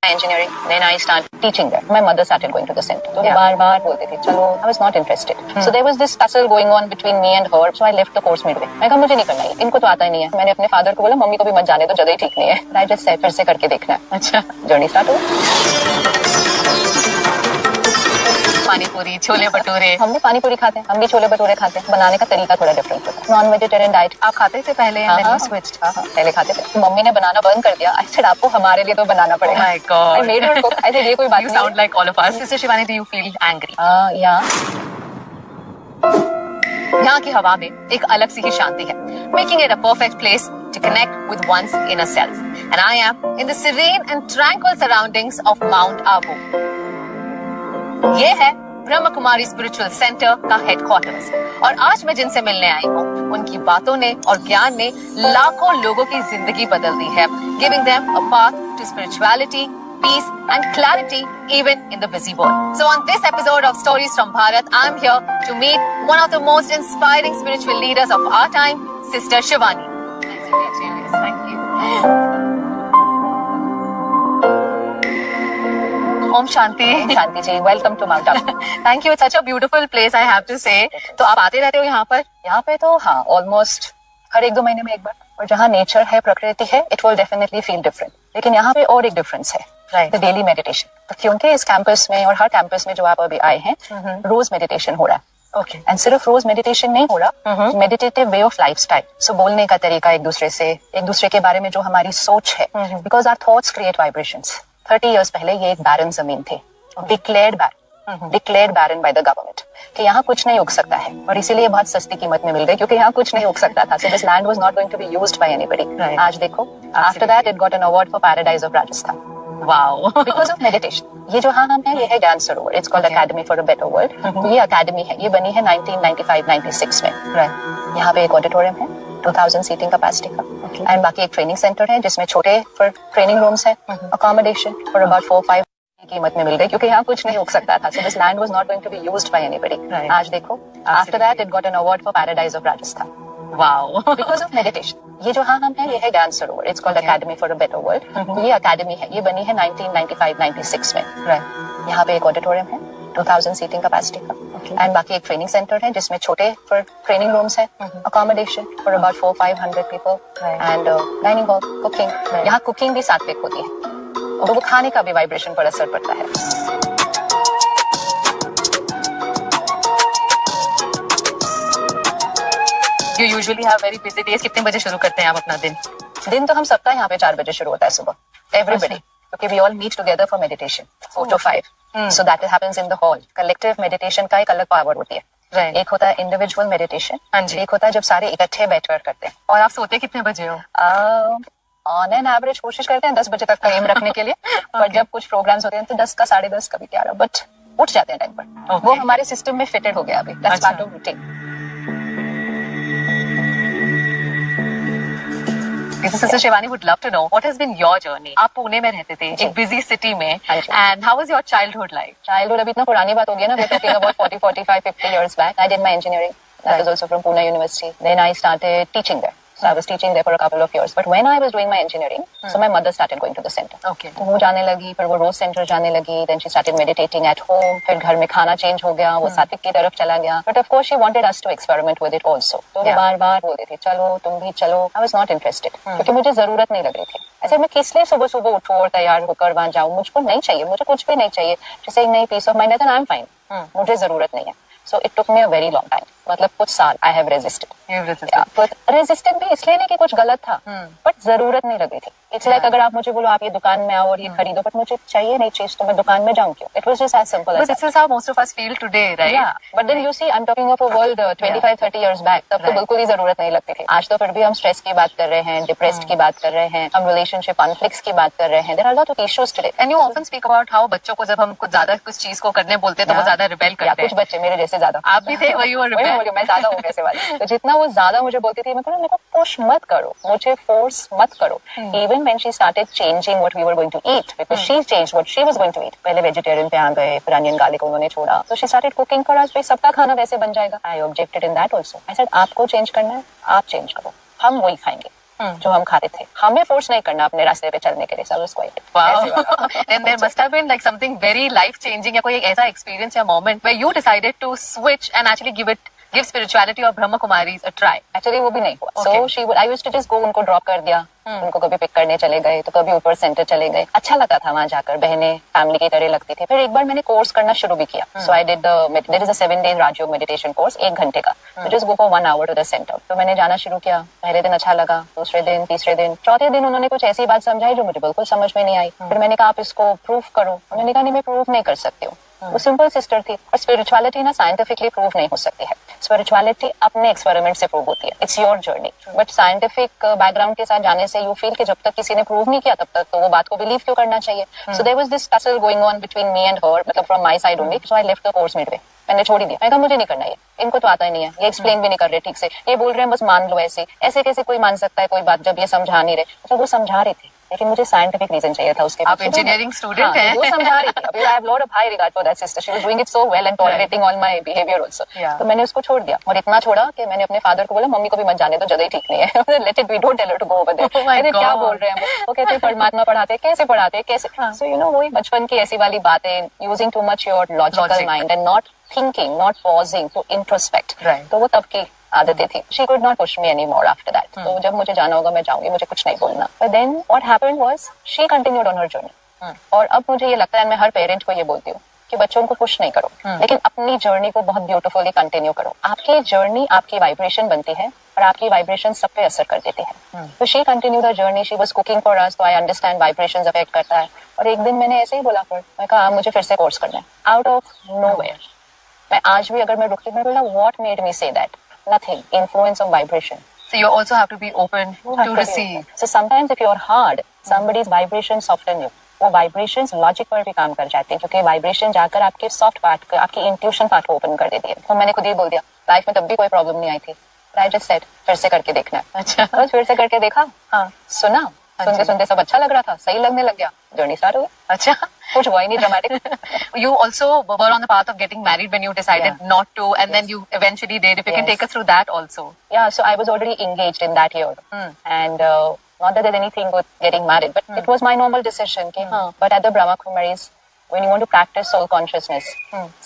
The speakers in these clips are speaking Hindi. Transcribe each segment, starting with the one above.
engineering. Then I started teaching there. My mother started going to the center. तो बार-बार बोलते थे चलो. I was not interested. So there was this tussle going on between me and her. So I left the course midway. मैं कहा मुझे नहीं करना है. इनको तो आता ही नहीं है. मैंने अपने फादर को बोला मम्मी को भी मत जाने दो, जगह ही ठीक नहीं है. I just said फिर से करके देखना है. अच्छा. जर्नी स्टार्ट हुई. पानी पूरी, छोले भटूरे. हम भी पानी पूरी खाते हैं, हम भी छोले भटूरे खाते हैं. बनाने का तरीका थोड़ा डिफरेंट होता है. नॉन वेजिटेरियन डाइट आप खाते थे पहले? पहले खाते थे. मम्मी ने बनाना बंद कर दिया. आई सेड आपको हमारे लिए तो बनाना पड़ेगा. My God. I made her cook. I said ये कोई बात नहीं. You sound like all of us. Sister Shivani, do you feel angry? या. यहाँ की हवा में एक अलग सी ही शांति है, making it a perfect place to connect with one's inner self. And I am in the serene and tranquil surroundings of Mount Abu. ये है ब्रह्म कुमारी स्पिरिचुअल सेंटर का हेडक्वार्टर्स और आज मैं जिनसे मिलने आई हूँ उनकी बातों ने और ज्ञान ने लाखों लोगों की जिंदगी बदल दी है, giving them a path to spirituality, peace and clarity even in the busy world. So on this episode of Stories from Bharat, I am here to meet one of the most inspiring spiritual leaders of our time, Sister Shivani. Thank you. Om Shanti. Shanti ji, welcome to Mount Abu. Thank you. It's such a beautiful place, I have to say. तो आप आते रहते हो यहाँ पर? यहाँ पे तो हाँ, almost हर 1-2 महीने में एक बार. और जहाँ नेचर है, प्रकृति है, it will definitely feel different. लेकिन यहाँ पे और एक डिफरेंस है, the daily meditation. तो क्योंकि इस कैंपस में और हर कैंपस में जो आप अभी आए हैं, रोज मेडिटेशन हो रहा है. ओके. एंड सिर्फ रोज मेडिटेशन नहीं हो रहा, मेडिटेटिव वे ऑफ लाइफस्टाइल. सो बोलने का तरीका एक दूसरे के बारे में जो हमारी सोच है, because our thoughts create vibrations. 30 years पहले ये एक बैरन जमीन थे, declared barren by the government कि यहाँ कुछ नहीं उग सकता है और इसीलिए बहुत सस्ती कीमत में मिल गई क्योंकि यहाँ कुछ नहीं उग सकता था. So this land was not going to be used by anybody. आज देखो, after that it got an award for paradise of Rajasthan. Wow. Because of meditation. ये जो हम है, ये है Gyan Sarovar. It's called academy for a better world. ये अकेडमी है, ये बनी है 1995-96 में. यहाँ पे एक ऑडिटोरियम है 2000 सीटिंग कैपेसिटी का, एंड बाकी एक ट्रेनिंग सेंटर है जिसमें छोटे फॉर ट्रेनिंग रूम्स है, अकोमोडेशन फॉर अबाउट 4-5 कीमत में मिल गई क्योंकि यहाँ कुछ नहीं उग सकता था. So this land was not going to be used by anybody. आज देखो, after that it got an award for paradise of Rajasthan. Wow. Because of meditation. ये जो हम है, ये है Gyan Sarovar. It's called academy for a better world. ये अकेडमी है, ये बनी है 1995-96 में. यहाँ पे एक ऑडिटोरियम है 2000 सीटिंग कैपेसिटी का, एंड बाकी एक ट्रेनिंग सेंटर है जिसमें छोटे फॉर ट्रेनिंग रूम्स है, accommodation for about 400-500 people, and dining hall, cooking. यहाँ कुकिंग भी सात्विक होती है तो वो खाने का भी वाइब्रेशन पर असर पड़ता है. You usually have very busy days. कितने बजे शुरू करते हैं आप अपना दिन तो हम सबका यहाँ पे 4 बजे शुरू होता है सुबह. Everybody. Okay, we all meet together for meditation, 4 to 5. So that happens in the hall. Collective meditation का एक अलग पावर होती है. एक होता है इंडिविजुअल मेडिटेशन, एक होता है जब सारे इकट्ठे बैठकर करते हैं. और आप सोते कितने बजे हो? ऑन एन एवरेज कोशिश करते हैं 10 बजे तक का एम रखने के लिए. पर जब कुछ प्रोग्राम्स होते हैं तो 10 का 10:30 कभी 11, बट उठ जाते हैं टाइम पर. वो हमारे सिस्टम में फिटेड हो गया अभी. That's part of routine. Sister Shivani, would love to know what has been your journey. आप पुणे में रहते थे, एक busy city में, and how was your childhood life? Childhood अभी इतना पुरानी बात हो गई ना, we're talking about 40, 45, 50 years back. I did my engineering. That was also from Pune University. Then I started teaching there. So I was teaching there for a couple of years. But when I was doing my engineering, so my mother started going to the center. Okay. तो वो जाने लगी, फिर वो रोज सेंटर जाने लगी. Then she started meditating at home. फिर घर में खाना चेंज हो गया, वो सात्विक की तरफ चला गया. But of course she wanted us to experiment with it also. तो वो बार-बार बोलते थे, चलो तुम भी चलो. I was not interested. क्योंकि मुझे जरूरत नहीं लग रही थी. ऐसे मैं किस लिए सुबह उठूं और तैयार होकर वहाँ जाऊँ? मुझको नहीं चाहिए, मुझे कुछ भी नहीं चाहिए. Just saying नहीं, peace of mind है तो I'm fine. मुझे जरूरत नहीं है. So it took me a very long time. मतलब कुछ साल I have resisted. But resisted भी इसलिए नहीं कि कुछ गलत था, but जरूरत नहीं लगी थी. It's like अगर आप मुझे बोलो आप ये दुकान में आओ और ये खरीदो, but मुझे चाहिए नहीं चीज तो मैं दुकान में जाऊँ क्यों? It was just as simple as that. But this is how most of us feel today, right? Yeah. But then you see, I'm talking of a world 25-30 years back. तब तो बिल्कुल ही जरूरत नहीं लगती थी. आज तो फिर भी हम स्ट्रेस की बात कर रहे हैं, डिप्रेस्ड की बात कर रहे हैं, हम रिलेशनशिप कॉन्फ्लिक्ट्स की बात कर रहे हैं. There are a lot of issues today. And you often speak about how बच्चों को जब हम कुछ ज्यादा कुछ चीज को करने बोलते हैं तो वो ज्यादा रिबेल करते हैं. कुछ बच्चे मेरे जैसे ज्यादा. आप भी थे, वही मैं ज्यादा हूँ वैसे वाली. तो जितना वो ज्यादा मुझे बोलती थी, मैं मेरे को पुश मत करो, मुझे फोर्स मत करो. Even when she started changing what we were going to eat, because she changed what she was going to eat. पहले वेजिटेरियन पे आ गए, फिर अनियन गार्लिक उन्होंने छोड़ा. So she started cooking for us. भाई सबका खाना वैसे बन जाएगा. I objected in that also. I said आपको चेंज करना है, आप चेंज करो, हम वही खाएंगे. जो हम खाते थे, हमें फोर्स नहीं करना अपने रास्ते पे चलने के लिए, सब उसको And there must have been like something very life changing या कोई एक ऐसा experience या moment where you decided to switch and actually give spirituality or Brahma Kumaris a try. Actually वो भी नहीं हुआ. So I used to just go, उनको ड्रॉप कर दिया, उनको कभी पिक करने चले गए, तो कभी ऊपर सेंटर चले गए. अच्छा लगता था वहाँ जाकर, बहनें फैमिली की तरह लगती थी. फिर एक बार मैंने कोर्स करना शुरू भी किया. So I did there is a 7-day Rajyoga meditation course, 1 घंटे का. So just go for 1 hour to the center. तो मैंने जाना शुरू किया. पहले दिन अच्छा लगा, दूसरे दिन, तीसरे दिन, चौथे दिन उन्होंने कुछ ऐसी बात समझाई जो मुझे बिल्कुल समझ में नहीं आई. फिर मैंने कहा आप इसको प्रूफ करो. मैंने कहा नहीं, मैं प्रूफ नहीं कर सकती हूँ. वो सिंपल सिस्टर थी. और स्पिरिचुअलिटी ना साइंटिफिकली प्रूव नहीं हो सकती है. स्पिरिचुअलिटी अपने एक्सपेरिमेंट से प्रूव होती है. It's your journey. But scientific background के साथ जाने से यू फील कि जब तक किसी ने प्रूव नहीं किया तब तक तो वो बात को बिलीव क्यों करना चाहिए. So there was this tussle going on between me and her, मतलब from my side only. So I left the course midway. मैंने छोड़ ही दिया. मैंने कहा मुझे नहीं करना ये, इनको तो आता ही नहीं है, ये एक्सप्लेन भी नहीं कर रहे ठीक से, ये बोल रहे हैं बस मान लो. ऐसे ऐसे कैसे कोई मान सकता है कोई बात जब ये समझा नहीं रहे. अच्छा वो समझा रहे थे लेकिन मुझे साइंटिफिक रीजन चाहिए था उसके. आप इंजीनियरिंग स्टूडेंट हैं. वो समझा रही थी. अभी I have lot of high regard for that sister. She was doing it so well and tolerating all my behaviour also. तो मैंने उसको छोड़ दिया. और इतना छोड़ा कि मैंने अपने फादर को बोला मम्मी को भी मत जाने दो, जगह ही ठीक नहीं है. Let it be, don't tell her to go over there. अरे क्या बोल रहे हैं वो कहते हैं परमात्मा पढ़ाते, कैसे पढ़ाते, कैसे. सो यू नो वही बचपन की ऐसी वाली बातें, using too much your logical mind and not thinking, not pausing to introspect. तो वो तब की आदतें थी. She could not push me any more after that. तो जब मुझे जाना होगा मैं जाऊंगी, मुझे कुछ नहीं बोलना. But then what happened was she continued on her journey. और अब मुझे ये लगता है, मैं हर पेरेंट को ये बोलती हूँ कि बच्चों को पुश नहीं करो, लेकिन अपनी जर्नी को बहुत ब्यूटीफुली कंटिन्यू करो. आपकी जर्नी आपकी वाइब्रेशन बनती है और आपकी वाइब्रेशन सब पे असर कर देती है. तो she continue the journey. She was cooking for us, तो आई अंडरस्टैंड वाइब्रेशंस अफेक्ट करता है. और एक दिन मैंने ऐसे ही बोला, फिर मैं कहा मुझे फिर से कोर्स करना है. Out of nowhere. मैं आज भी अगर मैं रुकती, मैं बोला what made me say that. Nothing. Influence of vibration. So you also have to be open to receive. So sometimes if you're hard, somebody's vibrations soften you. वो vibrations logic पर भी काम कर जाते हैं, क्योंकि vibration जाकर आपके soft part, आपकी intuition part को open कर देती है. तो मैंने खुद ही बोल दिया, लाइफ में तब भी कोई प्रॉब्लम नहीं आई थी. I just said फिर से करके देखना है. अच्छा. बस फिर से करके देखा, हाँ सुना, सुनते सुनते सब अच्छा लग रहा था, सही लगने लग गया, जर्नी स्टार्ट हो गई. अच्छा. कुछ हुआ ही नहीं dramatic. You also were on the path of getting married when you decided not to, and then you eventually did. If you can take us through that also. Yeah, so I was already engaged in that year, and not that there's anything with getting married, but it was my normal decision. But at the Brahma Kumaris, when you want to practice soul consciousness,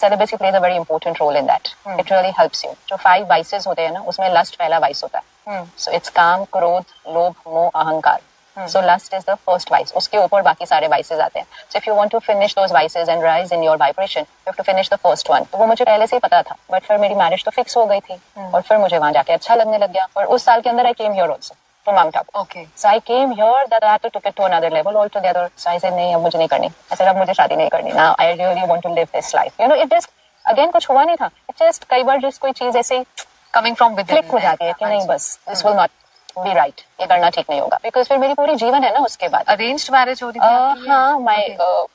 celibacy plays a very important role in that. It really helps you. जो 5 vices होते हैं ना, उसमें lust पहला vice होता है. So it's काम, क्रोध, लोभ, मोह, अहंकार. So lust is the first vice. उसके ऊपर बाकी सारे vices आते हैं. So if you want to finish those vices and rise in your vibration, you have to finish the first one. तो वो मुझे पहले से ही पता था. But फिर मेरी marriage तो fix हो गई थी. और फिर मुझे वहाँ जाके अच्छा लगने लग गया. और उस साल के अंदर I came here also to Mount Abu. Okay. So I came here that I had to take it to another level altogether. So I said नहीं, अब मुझे नहीं करनी. I said अब मुझे शादी नहीं करनी. Now I really want to live this life. You know, it just again कुछ हुआ नहीं था. It just कई बार just कोई चीज ऐसे coming from within click हो जाती है कि नहीं बस this will not be right. ये करना ठीक नहीं होगा. Because फिर मेरी पूरी जीवन है ना उसके बाद. Arranged marriage हो रही थी? हाँ,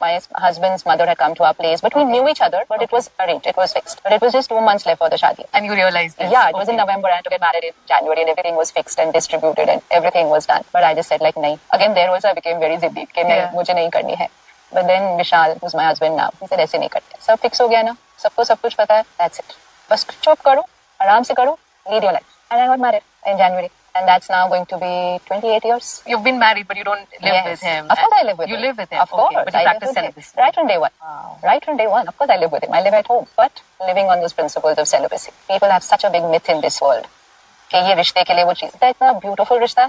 my husband's mother had come to our place, but we knew each other, but it was arranged, it was fixed. But it was just 2 months left for the shaadi. And you realized this? Yeah, it was in November. I had to get married in January, and everything was fixed and distributed, and everything was done. But I just said like नहीं. Again there also I became very ziddy कि नहीं, मुझे नहीं करनी है. But then Vishal, who's my husband now, he said ऐसे नहीं करते. सब फिक्स हो गया ना, सबको सब कुछ पता है. That's it. बस चुप करो, आराम से करो, lead your life. And I got married in January. And that's now going to be 28 years. You've been married, but you don't live with him. Of course I live with him. You live with him? Of course. But you practice celibacy. Right from day one. Wow. Right from day one. Of course I live with him. I live at home. But living on those principles of celibacy. People have such a big myth in this world. कि ये रिश्ते के लिए वो चीज़. इतना beautiful रिश्ता.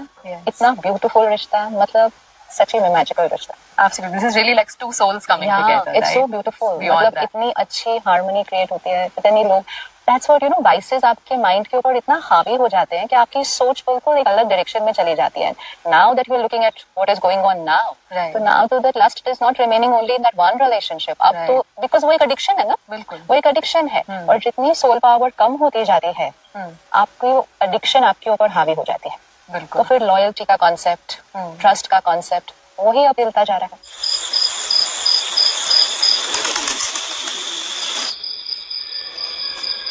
इतना beautiful रिश्ता. मतलब सच्ची में magical रिश्ता. Absolutely. This is really like 2 souls coming together. It's so beautiful. Beyond मतलब इतनी अच्छी harmony create होती है. पता नहीं लोग That's what, you know, vices आपके माइंड के ऊपर इतना हावी हो जाते हैं कि आपकी सोच बिल्कुल एक अलग डायरेक्शन में चली जाती है. Now that we are looking at what is going on now, right. so now तो that lust is not remaining only in that one relationship. अब तो because वो एक addiction है ना, बिल्कुल वो एक addiction है. और जितनी सोल पावर कम होती जाती है, आपकी addiction आपके ऊपर हावी हो जाती है. बिल्कुल. तो फिर लॉयल्टी का कॉन्सेप्ट, ट्रस्ट का कॉन्सेप्ट, वही अब हिलता जा रहा है.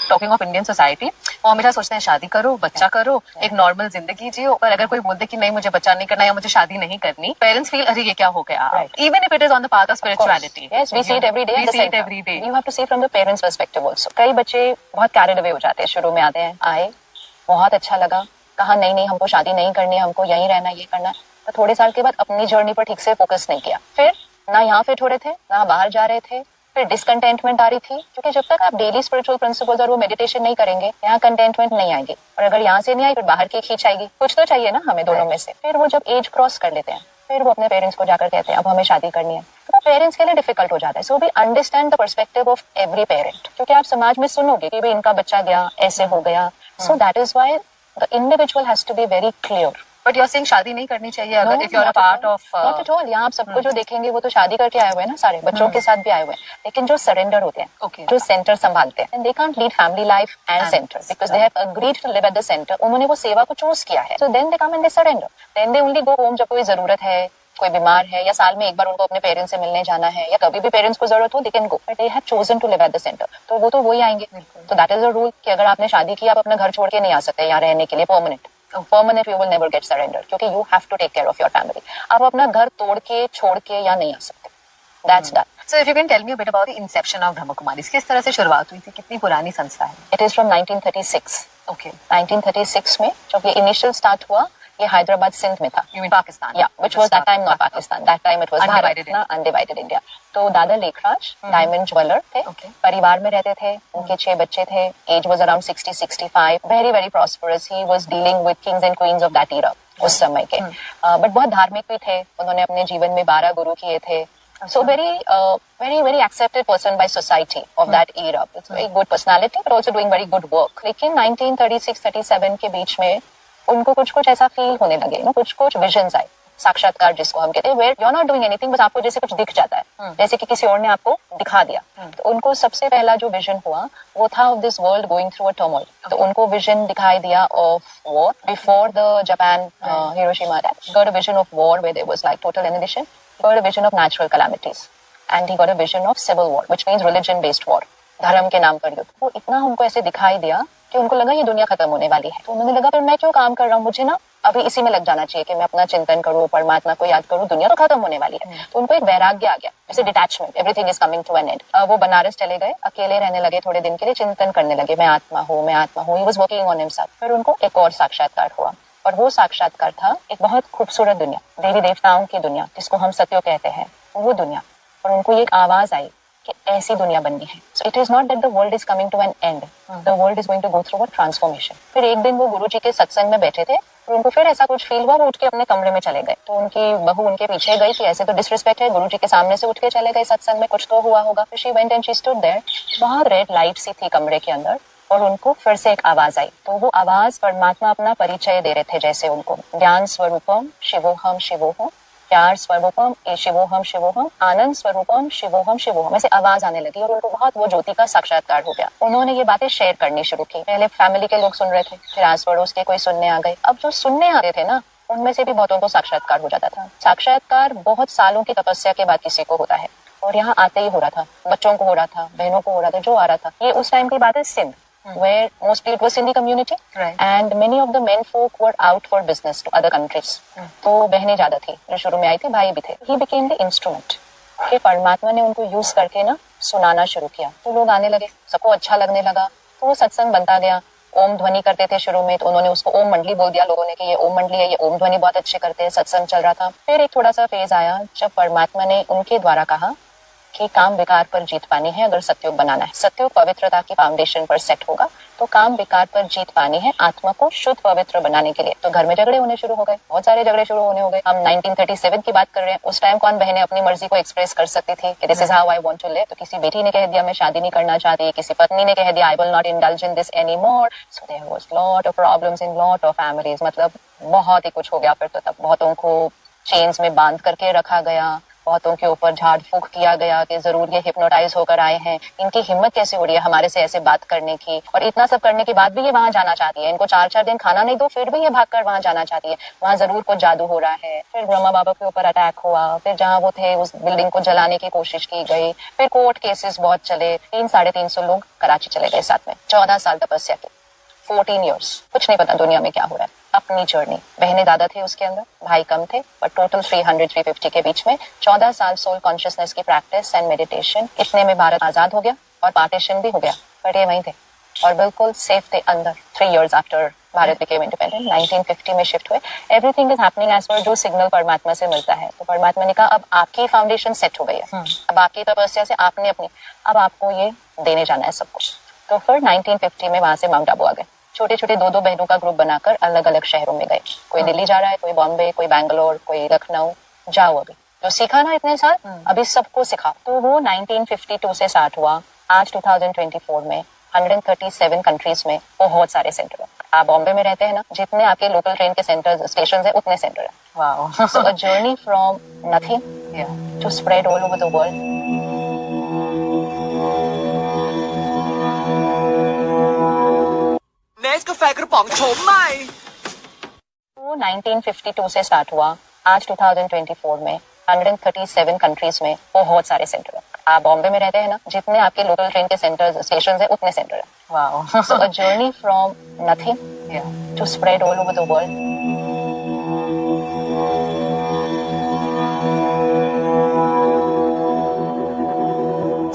टॉकिंग ऑफ इंडियन सोसाइटी, वो हमेशा सोचते हैं शादी करो, बच्चा करो, एक नॉर्मल जिंदगी जियो. पर अगर कोई बोलते कि नहीं मुझे बच्चा नहीं करना या मुझे शादी नहीं करनी, पेरेंट्स फील अरे ये क्या हो गया. Even if it is on the path of spirituality. Yes, we see it every day. We see it every day. You have to see from the parents' perspective also. कई बच्चे बहुत carried away हो जाते हैं. शुरू में आते हैं, आए, बहुत अच्छा लगा, कहा नहीं नहीं हमको शादी नहीं करनी है, हमको यहीं रहना, ये करना है, तो थोड़े साल के बाद अपनी जर्नी पर ठीक से फोकस नहीं किया। फिर ना यहाँ फिट हो रहे थे, ना बाहर जा रहे थे, फिर डिसकंटेंटमेंट आ रही थी, क्योंकि जब तक आप डेली स्पिरिचुअल प्रिंसिपल्स और वो मेडिटेशन नहीं करेंगे, यहाँ कंटेंटमेंट नहीं आएगी, और अगर यहाँ से नहीं आई फिर बाहर की खींच आएगी। कुछ तो चाहिए ना हमें दोनों में से। फिर वो जब एज क्रॉस कर लेते हैं, फिर वो अपने पेरेंट्स को जाकर कहते हैं अब हमें शादी करनी है, तो पेरेंट्स के लिए डिफिकल्ट हो जाता है। So we understand the perspective of every parent, क्योंकि आप समाज में सुनोगे कि भाई इनका बच्चा गया, ऐसे हो गया। So that is why the individual has to be very clear. But you are saying शादी नहीं करनी चाहिए अगर if you are a part of not at all. यहाँ आप सबको जो देखेंगे वो तो शादी करके आए हुए हैं ना, सारे बच्चों के साथ भी आए हुए हैं, लेकिन जो सरेंडर होते हैं, Okay. जो सेंटर संभालते हैं, they can't lead family life and centre because they have agreed to live at the centre. उन्होंने वो सेवा को चूज किया है, so then they come and they surrender, then they only go home जब कोई जरूरत है, कोई बीमार है, या साल में एक बार उनको अपने पेरेंट्स से मिलने जाना है, या कभी भी पेरेंट्स को जरूरत हो they can go, but they have chosen to live at the centre, तो वो तो वही आएंगे। तो दैट इज अ रूल कि अगर आपने शादी की आप अपना घर छोड़ के नहीं आ सकते यहाँ रहने के लिए permanent. You will never get surrendered, क्योंकि you have to take care of your family. आप अपना घर तोड़ के छोड़ के यहाँ नहीं आ सकते। That's that. So if you can tell me a bit about the inception of Brahma Kumaris, किस तरह से शुरुआत हुई थी, कितनी पुरानी संस्था है? It is from 1936. Okay. 1936 में जब ये initial start हुआ, ये हैदराबाद सिंध में था। You mean Pakistan? Yeah, which was that time not Pakistan. That time it was Undivided Bharat, undivided India. तो दादा लेखराज डायमंड ज्वेलर थे, परिवार में रहते थे, उनके 6 बच्चे थे, age was around 60-65, very very prosperous. He was dealing with kings and queens of that era उस समय के, बट बहुत धार्मिक भी थे। उन्होंने अपने जीवन में 12 गुरु किए थे। So very accepted person by society of that era. It's very good personality, but also doing very good work. लेकिन 1936-37 के बीच में उनको कुछ ऐसा फील होने लगे, कुछ विजन्स आए, साक्षात्कार जिसको हम कहते हैं, where you are not doing anything, बस आपको जैसे कुछ दिख जाता है, जैसे कि किसी और ने आपको दिखा दिया। तो उनको सबसे पहला जो विजन हुआ वो था of this world going through a turmoil. तो उनको विजन दिखाई दिया of war before the Japan Hiroshima attack. Got a vision of war where there was like total annihilation. Got a vision of natural calamities and he got a vision of civil war, which means religion based war, धर्म के नाम पर युद्ध। वो इतना उनको ऐसे दिखाई दिया कि उनको लगा ये दुनिया खत्म होने वाली है। तो उन्होंने लगा फिर मैं क्यों काम कर रहा हूँ, मुझे ना अभी इसी में लग जाना चाहिए कि मैं अपना चिंतन करूँ, परमात्मा को याद करूँ, दुनिया तो खत्म होने वाली है। तो उनको एक वैराग्य आ गया, जैसे detachment, everything is coming to an end. वो बनारस चले गए, अकेले रहने लगे थोड़े दिन के लिए, चिंतन करने लगे, मैं आत्मा हूँ, मैं आत्मा हूँ। He was working on himself. फिर उनको एक और साक्षात्कार हुआ, और वो साक्षात्कार था एक बहुत खूबसूरत दुनिया, देवी देवताओं की दुनिया, जिसको हम सत्यो कहते हैं, वो दुनिया। और उनको ये एक आवाज आई कि ऐसी दुनिया बननी है। So it is not that the world is coming to an end, the world is going to go through a transformation. फिर एक दिन वो गुरु जी के सत्संग में बैठे थे, और उनको फिर ऐसा कुछ फील हुआ, वो उठ के अपने कमरे में चले गए। तो उनकी बहू उनके पीछे गई कि ऐसे तो डिसरिस्पेक्ट है, गुरु जी के सामने से उठ के चले गए सत्संग में, कुछ तो हुआ होगा। फिर she went and she stood there. वहां रेड लाइट सी थी कमरे के अंदर, और उनको फिर से एक आवाज आई। तो वो आवाज परमात्मा अपना परिचय दे रहे थे, जैसे उनको ज्ञान स्वरूपम शिवोहम शिवोहम, प्यार स्वरूपम शिवोहम शिवोहम, आनंद स्वरूपम शिवोहम शिवोहम, ऐसे आवाज आने लगी, और उनको बहुत वो ज्योति का साक्षात्कार हो गया। उन्होंने ये बातें शेयर करनी शुरू की। पहले फैमिली के लोग सुन रहे थे, फिर आस पड़ोस के कोई सुनने आ गए। अब जो सुनने आ रहे थे ना, उनमें से भी बहुतों को साक्षात्कार हो जाता था। साक्षात्कार बहुत सालों की तपस्या के बाद किसी को होता है, और यहाँ आते ही हो रहा था। बच्चों को हो रहा था, बहनों को हो रहा था, जो आ रहा था। ये उस टाइम की बात है Sindh, where mostly it was Sindhi community, right, and many of the men folk were out for business to other countries. तो बहनें ज्यादा थी, जो शुरू में आई थी, भाई भी थे। He became the instrument, कि परमात्मा ने उनको यूज करके ना सुनाना शुरू किया। तो लोग आने लगे, सबको अच्छा लगने लगा, तो वो सत्संग बनता गया। ओम ध्वनि करते थे शुरू में, तो उन्होंने उसको ओम मंडली बोल दिया लोगों ने कि ये ओम मंडली है, ये ओम ध्वनि बहुत अच्छे करते हैं। सत्संग चल रहा था। फिर एक थोड़ा सा फेज आया जब परमात्मा ने उनके द्वारा कहा कि काम विकार पर जीत पानी है अगर सत्युग बनाना है। सत्युग पवित्रता की फाउंडेशन पर सेट होगा, तो काम विकार पर जीत पानी है आत्मा को शुद्ध पवित्र बनाने के लिए। तो घर में झगड़े होने शुरू हो गए, बहुत सारे झगड़े शुरू होने हो गए। हम 1937 की बात कर रहे हैं। उस टाइम कौन बहनें अपनी मर्जी को एक्सप्रेस कर सकती थी कि this is how I want to live. तो किसी बेटी ने कह दिया मैं शादी नहीं करना चाहती, किसी पत्नी ने कह दिया I will not indulge in this any more. So there was lot of problems in lot of families. मतलब बहुत ही कुछ हो गया। फिर तो तब बहुतों को चेन्स में बांध करके रखा गया, बहुतों के ऊपर झाड़ फूक किया गया कि जरूर ये हिप्नोटाइज होकर आए हैं, इनकी हिम्मत कैसे हो रही है हमारे से ऐसे बात करने की। और इतना सब करने के बाद भी ये वहां जाना चाहती है। इनको 4-4 दिन खाना नहीं दो, फिर भी ये भागकर वहां जाना चाहती है। वहां जरूर कुछ जादू हो रहा है। फिर ब्रह्मा बाबा के ऊपर अटैक हुआ। फिर जहाँ वो थे उस बिल्डिंग को जलाने की कोशिश की गई। फिर कोर्ट केसेस बहुत चले। 300-350 लोग कराची चले गए साथ में। 14 साल तपस्या की, 14 ईयर्स। कुछ नहीं पता दुनिया में क्या हो रहा है। अपनी जर्नी, बहनें दादा थे उसके अंदर, भाई कम थे, पर टोटल 300-350 के बीच में 14 साल सोल कॉन्शियसनेस की प्रैक्टिस एंड मेडिटेशन। इतने में भारत आजाद हो गया और पार्टीशन भी हो गया, पर ये वहीं थे और बिल्कुल सेफ थे अंदर। 3 years after Bharat became independent, 1950 में शिफ्ट हुए. Everything is happening as per जो सिग्नल परमात्मा से मिलता है. तो परमात्मा ने कहा अब आपकी फाउंडेशन सेट हो गई है, अब आपकी तपस्या से आपने अपनी, अब आपको ये देने जाना है सबको. तो फिर 1950 में वहां से माउंट आबू आ गए. छोटे छोटे दो बहनों का ग्रुप बनाकर अलग अलग शहरों में गए. कोई दिल्ली जा रहा है, कोई बॉम्बे, कोई बैंगलोर, कोई लखनऊ. जाओ अभी जो सीखा ना इतने साल, अभी सबको सिखाओ. तो वो 1952 से स्टार्ट हुआ. आज 2024 में 137 कंट्रीज में बहुत सारे सेंटर है. आप बॉम्बे में रहते हैं ना, जितने आपके लोकल ट्रेन के सेंटर स्टेशन है उतने सेंटर है. Wow. So a journey from nothing to spread all over the world. Nescafe กระป๋องโฉมใหม่ वो 1952 से स्टार्ट हुआ. आज 2024 में 137 कंट्रीज में बहुत सारे सेंटर है. आप बॉम्बे में रहते हैं ना, जितने आपके लोकल ट्रेन के सेंटर स्टेशन है उतने सेंटर है. Wow. So a journey from nothing to spread all over the world.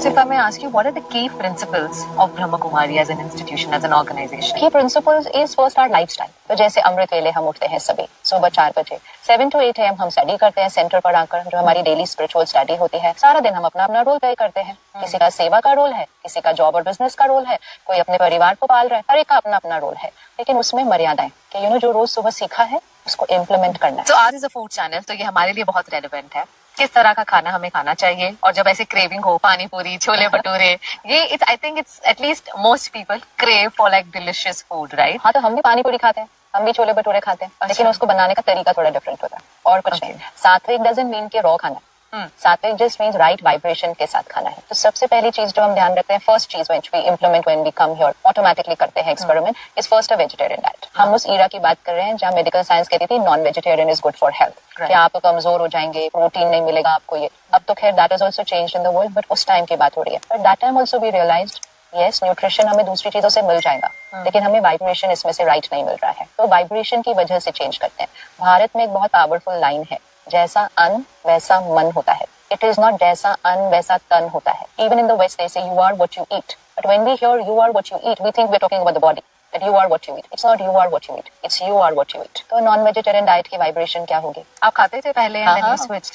So if I may ask you, what are the key principles of Brahma Kumari as an institution, as an organization? Key principles is first our lifestyle. तो जैसे अमृत वेले हम उठते हैं सभी सुबह 4 बजे, 7 to 8 AM हम स्टडी करते हैं सेंटर पर आकर, जो हमारी डेली स्पिरिचुअल स्टडी होती है. सारा दिन हम अपना अपना रोल प्ले करते हैं. किसी का सेवा का रोल है, किसी का जॉब और बिजनेस का रोल है, कोई अपने परिवार को पाल रहा है. हर एक का अपना अपना रोल है, लेकिन उसमें मर्यादाएं कि जो रोज सुबह सीखा है उसको इम्प्लीमेंट करना है. तो आज इज अ फूड चैनल, तो ये हमारे लिए बहुत रेलेवेंट है. किस तरह का खाना हमें खाना चाहिए, और जब ऐसे क्रेविंग हो, पानी पूरी, छोले भटूरे, ये it's I think it's at least most people crave for like delicious food, right? हाँ, तो हम भी पानी पूरी खाते हैं, हम भी छोले भटूरे खाते हैं, लेकिन उसको बनाने का तरीका थोड़ा डिफरेंट होता है और कुछ नहीं. सात्विक डजंट मीन के रॉ खाना. सात्विक जस्ट मीन्स राइट वाइब्रेशन के साथ खाना है. तो सबसे पहली चीज जो हम ध्यान रखते हैं, फर्स्ट चीज which we implement when we come here, automatically करते हैं experiment, is first a vegetarian diet. हम उस ईरा की बात कर रहे हैं जहाँ मेडिकल साइंस कहती थी non vegetarian is good for health, कि आप कमजोर हो जाएंगे, प्रोटीन नहीं मिलेगा आपको. ये अब तो खैर that is also changed in the world, but उस टाइम की बात हो रही है. But that time also we realised yes, nutrition हमें दूसरी चीजों से मिल जाएगा, लेकिन हमें वाइब्रेशन इसमें से राइट नहीं मिल रहा है. तो वाइब्रेशन की वजह से चेंज करते हैं. भारत में एक बहुत पावरफुल लाइन है, जैसा अन्न वैसा मन होता है. It is not जैसा अन्न वैसा तन होता है. Even in the West they say you are what you eat. But when we hear you are what you eat, we think we're talking about the body. That you are what you eat. It's not you are what you eat. It's you are what you eat. तो नॉन वेजिटेरियन डाइट की वाइब्रेशन क्या होगी? आप खाते थे पहले? हाँ, स्विच?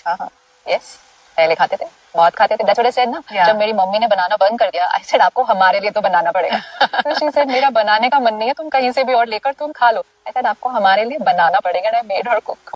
यस, पहले खाते थे, बहुत खाते थे. That's what I said ना. जब मेरी मम्मी ने बनाना बंद कर दिया, I said आपको हमारे लिए तो बनाना पड़ेगा. तो she said मेरा बनाने का मन नहीं है, तुम कहीं से भी और लेकर तुम खा लो. I said आपको हमारे लिए बनाना पड़ेगा. And I made her cook.